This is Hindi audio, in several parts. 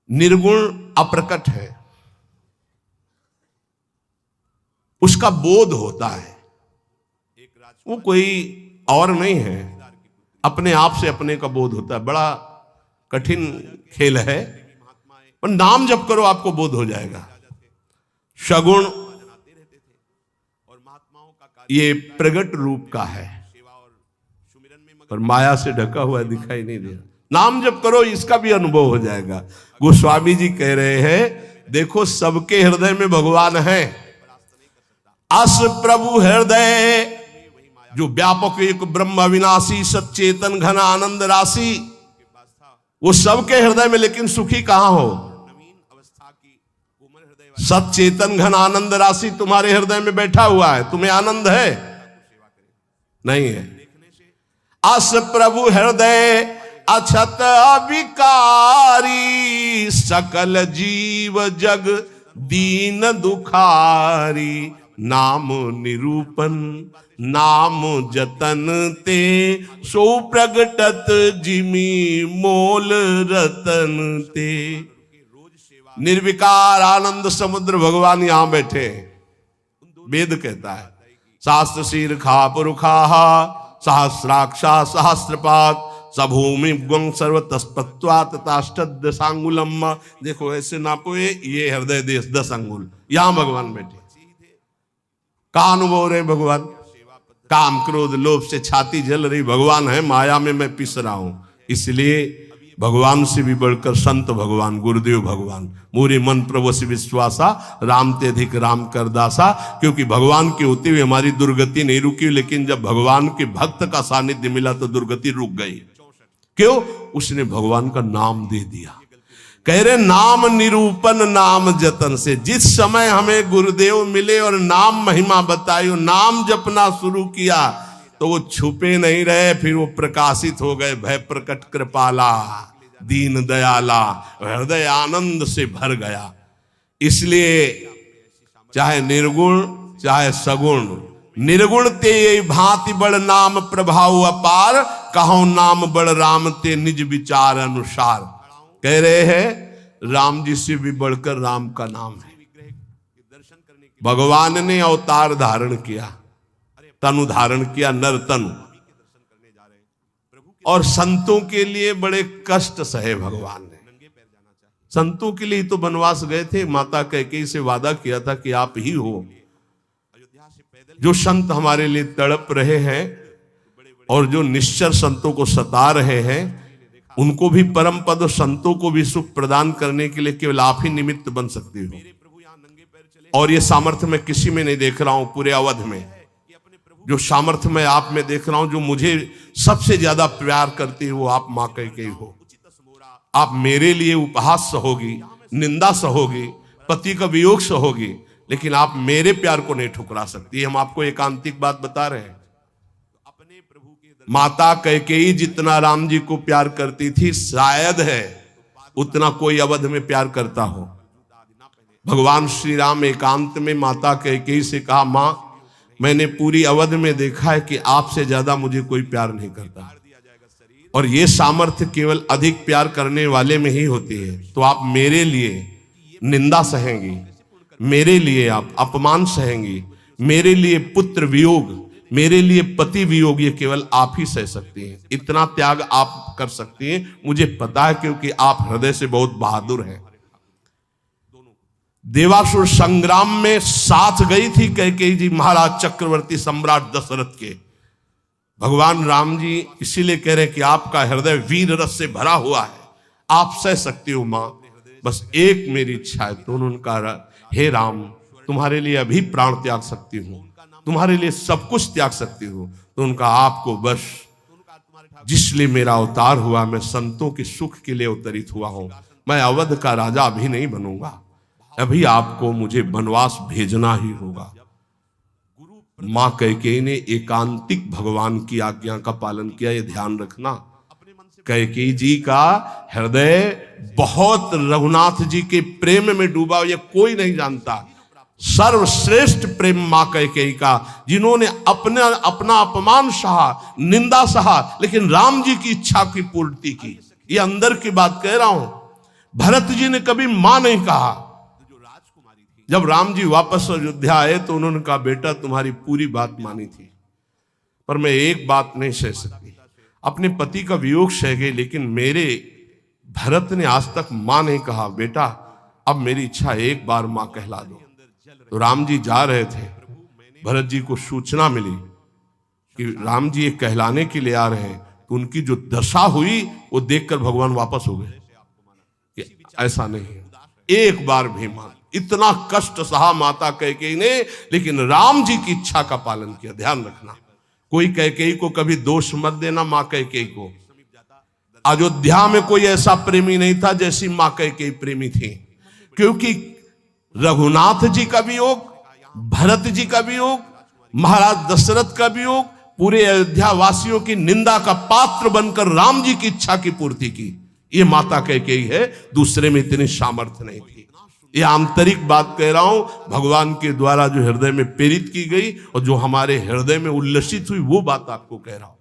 निर्गुण अप्रकट है, उसका बोध होता है, वो कोई और नहीं है, अपने आप से अपने का बोध होता है। बड़ा कठिन खेल है, पर नाम जप करो आपको बोध हो जाएगा। सगुण ये प्रगट रूप का है, पर माया से ढका हुआ दिखाई नहीं दे रहा। नाम जप करो, इसका भी अनुभव हो जाएगा। गोस्वामी जी कह रहे हैं, देखो सबके हृदय में भगवान है। अस प्रभु हृदय, जो व्यापक एक ब्रह्म अविनाशी सच्चेतन घन आनंद राशि, वो सबके हृदय में, लेकिन सुखी कहां हो? सच्चेतन घन आनंद राशि तुम्हारे हृदय में बैठा हुआ है, तुम्हें आनंद है? नहीं है। अस प्रभु हृदय अछत अविकारी, सकल जीव जग दीन दुखारी, नाम निरूपण नाम जतन ते, सो प्रगटत जिमी मोल रतन ते। निर्विकार आनंद समुद्र भगवान यहां बैठे। वेद कहता है, शास्त्र शीर खा पुरुखा सहस्राक्षा सहस्रपात, सभूमि गुं सर्व तस्पत्वात ताष्टदशांगुलम। देखो ऐसे नापो, ये हृदय देश 10 अंगुल, यहां भगवान बैठे। का अनुभव रहे भगवान? काम क्रोध लोभ से छाती जल रही, भगवान है माया में मैं पिस रहा हूं। इसलिए भगवान से भी बढ़कर संत भगवान, गुरुदेव भगवान, मोरे मन प्रभु से विश्वासा, राम ते अधिक राम कर दासा। क्योंकि भगवान के होते हुए हमारी दुर्गति नहीं रुकी, लेकिन जब भगवान के भक्त का सानिध्य मिला तो दुर्गति रुक गई। क्यों? उसने भगवान का नाम दे दिया। कह रहे नाम निरूपण नाम जतन से। जिस समय हमें गुरुदेव मिले और नाम महिमा बताई, नाम जपना शुरू किया, तो वो छुपे नहीं रहे, फिर वो प्रकाशित हो गए। भय प्रकट कृपाला दीन दयाला, हृदय आनंद से भर गया। इसलिए चाहे निर्गुण चाहे सगुण, निर्गुण ते भांति बड़ नाम प्रभाव अपार, कहो नाम बड़ राम ते निज विचार अनुसार। कह रहे हैं राम जी से भी बढ़कर राम का नाम है। भगवान ने अवतार धारण किया, तनु धारण किया, नर तनु, और संतों के लिए बड़े कष्ट सहे भगवान ने। संतों के लिए तो वनवास गए थे, माता कैकेयी से वादा किया था कि आप ही हो। जो संत हमारे लिए तड़प रहे हैं और जो निश्चर संतों को सता रहे हैं, उनको भी परम पद, संतों को भी सुख प्रदान करने के लिए केवल आप ही निमित्त बन सकती हो। और ये सामर्थ्य मैं किसी में नहीं देख रहा हूं पूरे अवध में। जो सामर्थ्य मैं आप में देख रहा हूं, जो मुझे सबसे ज्यादा प्यार करती है, वो आप मां कैकेयी हो। आप मेरे लिए उपहास सहोगी, निंदा सहोगी, पति का वियोग सहोगी, लेकिन आप मेरे प्यार को नहीं ठुकरा सकती। हम आपको एकांतिक बात बता रहे हैं। माता कैकेयी जितना राम जी को प्यार करती थी, शायद है उतना कोई अवध में प्यार करता हो। भगवान श्री राम एकांत में माता कैकेयी से कहा, मां मैंने पूरी अवध में देखा है कि आपसे ज्यादा मुझे कोई प्यार नहीं करता, और ये सामर्थ्य केवल अधिक प्यार करने वाले में ही होती है। तो आप मेरे लिए निंदा सहेंगी, मेरे लिए आप अपमान सहेंगी, मेरे लिए पुत्र वियोग, मेरे लिए पति वियोग, ये केवल आप ही सह सकती हैं। इतना त्याग आप कर सकती हैं, मुझे पता है, क्योंकि आप हृदय से बहुत बहादुर हैं। देवासुर संग्राम में साथ गई थी कैकेयी जी महाराज चक्रवर्ती सम्राट दशरथ के। भगवान राम जी इसीलिए कह रहे हैं कि आपका हृदय वीर रस से भरा हुआ है, आप सह सकती हो मां, बस एक मेरी इच्छा है। तो उन्होंने कहा, हे राम तुम्हारे लिए अभी प्राण त्याग सकती हूँ, तुम्हारे लिए सब कुछ त्याग सकती हूँ। तो उनका आपको बस, जिसलिए मेरा अवतार हुआ, मैं संतों के सुख के लिए अवतरित हुआ हूं। मैं अवध का राजा अभी नहीं बनूंगा, अभी आपको मुझे वनवास भेजना ही होगा। मां कैकेयी ने एकांतिक भगवान की आज्ञा का पालन किया, ये ध्यान रखना। कैकेयी जी का हृदय बहुत रघुनाथ जी के प्रेम में डूबा, ये कोई नहीं जानता। सर्वश्रेष्ठ प्रेम मां कैकेयी का, जिन्होंने अपना अपमान सहा, निंदा सहा, लेकिन राम जी की इच्छा की पूर्ति की। ये अंदर की बात कह रहा हूं। भरत जी ने कभी मां नहीं कहा। जब राम जी वापस अयोध्या आए तो उन्होंने कहा, बेटा तुम्हारी पूरी बात मानी थी, पर मैं एक बात नहीं सह सकती, अपने पति का वियोग सह गई, लेकिन मेरे भरत ने आज तक मां नहीं कहा। बेटा अब मेरी इच्छा एक बार मां कहला दो। तो राम जी जा रहे थे, भरत जी को सूचना मिली कि राम जी एक कहलाने के लिए आ रहे हैं। तो उनकी जो दशा हुई वो देखकर भगवान वापस हो गए कि ऐसा नहीं, एक बार भी मान। इतना कष्ट सहा माता कैकेयी ने, लेकिन राम जी की इच्छा का पालन किया। ध्यान रखना, कोई कैकेयी को कभी दोष मत देना। मां कैकेयी को अयोध्या में कोई ऐसा प्रेमी नहीं था जैसी मां कैकेयी प्रेमी थी, क्योंकि रघुनाथ जी का वियोग, भरत जी का वियोग, महाराज दशरथ का वियोग, पूरे अयोध्या वासियों की निंदा का पात्र बनकर राम जी की इच्छा की पूर्ति की। ये माता कैकेयी है, दूसरे में इतनी सामर्थ्य नहीं थी। ये आंतरिक बात कह रहा हूं, भगवान के द्वारा जो हृदय में प्रेरित की गई और जो हमारे हृदय में उल्लसित हुई, वो बात आपको कह रहा हूं।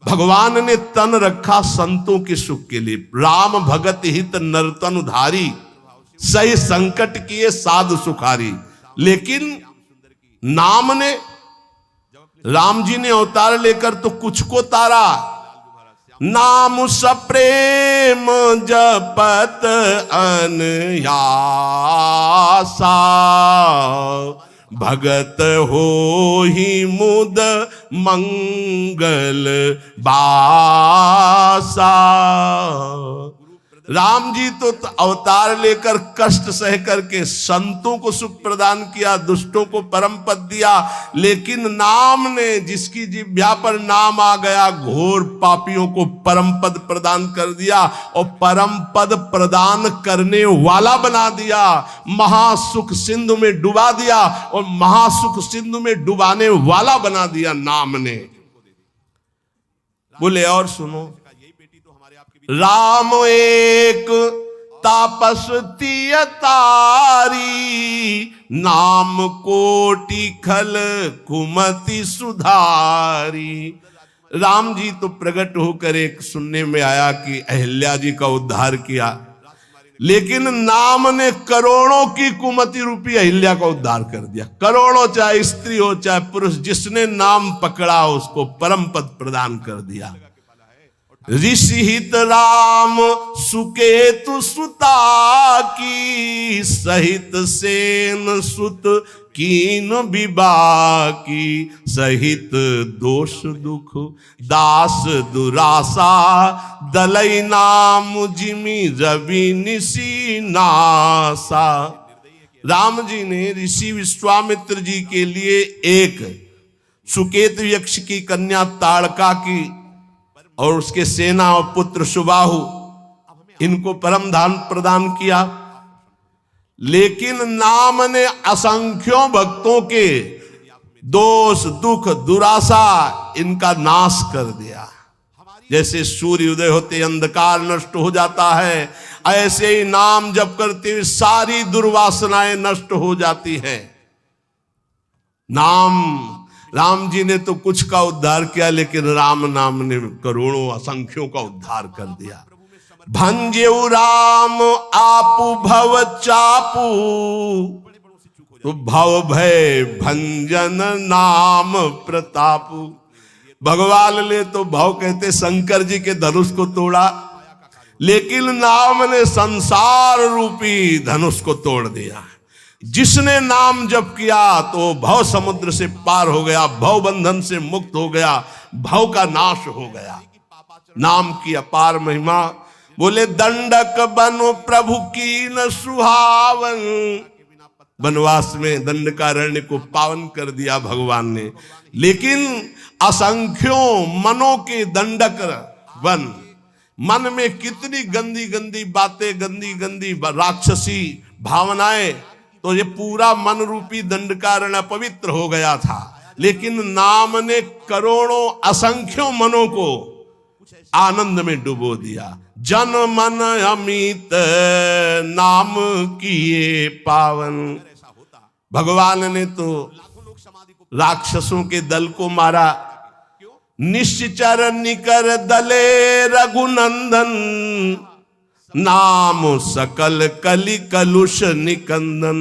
भगवान ने तन रखा संतों के सुख के लिए। राम भगत हित नरतन उधारी, सही संकट किए साधु सुखारी। लेकिन नाम ने, राम जी ने अवतार लेकर तो कुछ को तारा। नाम सप्रेम जपत अनयासा, भगत हो ही मुद मंगल बासा। राम जी तो अवतार लेकर कष्ट सह करके संतों को सुख प्रदान किया, दुष्टों को परम पद दिया। लेकिन नाम ने, जिसकी जिह्वा पर नाम आ गया, घोर पापियों को परम पद प्रदान कर दिया और परम पद प्रदान करने वाला बना दिया। महासुख सिंधु में डुबा दिया और महासुख सिंधु में डुबाने वाला बना दिया नाम ने। बोले और सुनो, राम एक तापस तियतारी, नाम कोटि खल कुमति सुधारी। राम जी तो प्रकट होकर एक सुनने में आया कि अहिल्या जी का उद्धार किया, लेकिन नाम ने करोड़ों की कुमति रूपी अहिल्या का उद्धार कर दिया। करोड़ों, चाहे स्त्री हो चाहे पुरुष, जिसने नाम पकड़ा उसको परम पद प्रदान कर दिया। ऋषि हित राम सुकेतु सुता की, सहित सेन सुत कीन विबाकी। सहित दोष दुख दास दुरासा, दलई नाम जिमि रवि निसी नासा। राम जी ने ऋषि विश्वामित्र जी के लिए एक सुकेत यक्ष की कन्या ताड़का की और उसके सेना और पुत्र सुबाहु, इनको परम दान प्रदान किया। लेकिन नाम ने असंख्यों भक्तों के दोष दुख दुराशा इनका नाश कर दिया। जैसे सूर्य उदय होते अंधकार नष्ट हो जाता है, ऐसे ही नाम जप करते हुए सारी दुर्वासनाएं नष्ट हो जाती हैं। राम जी ने तो कुछ का उद्धार किया, लेकिन राम नाम ने करोड़ों असंख्यों का उद्धार कर दिया। भंजेउ राम आपु भव चापू, तो भव भय भंजन नाम प्रतापु। भगवान ने तो भव कहते शंकर जी के धनुष को तोड़ा, लेकिन नाम ने संसार रूपी धनुष को तोड़ दिया। जिसने नाम जप किया तो भव समुद्र से पार हो गया, भव बंधन से मुक्त हो गया, भव का नाश हो गया। नाम की अपार महिमा। बोले दंडक बनु प्रभु की न सुहावन, वनवास में दंडकारण्य को पावन कर दिया भगवान ने। लेकिन असंख्यों मनों के दंडक वन, मन में कितनी गंदी गंदी बातें, गंदी गंदी राक्षसी भावनाएं, तो ये पूरा मन रूपी दंडकारण्य पवित्र हो गया था। लेकिन नाम ने करोड़ों असंख्यों मनों को आनंद में डुबो दिया। जन मन अमित नाम किए पावन। भगवान ने तो राक्षसों के दल को मारा। निश्चर निकर दले रघुनंदन, नाम सकल कलि कलुष निकंदन।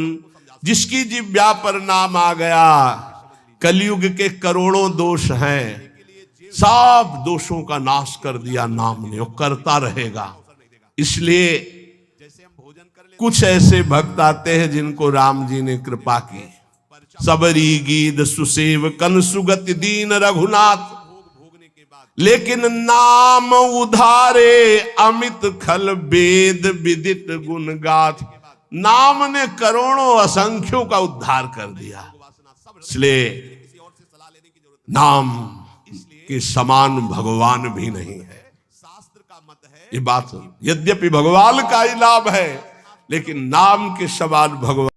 जिसकी जिह्वा पर नाम आ गया, कलयुग के करोड़ों दोष हैं, सब दोषों का नाश कर दिया नाम ने, वो करता रहेगा। इसलिए कुछ ऐसे भक्त आते हैं जिनको राम जी ने कृपा की। सबरी गीत सुसेव कन सुगति दीन रघुनाथ, लेकिन नाम उधारे अमित खल वेद विदित गुण गाथ। नाम ने करोड़ों असंख्यों का उद्धार कर दिया। इसलिए नाम के समान भगवान भी नहीं है। ये बात यद्यपि भगवान का ही लाभ है, लेकिन नाम के समान भगवान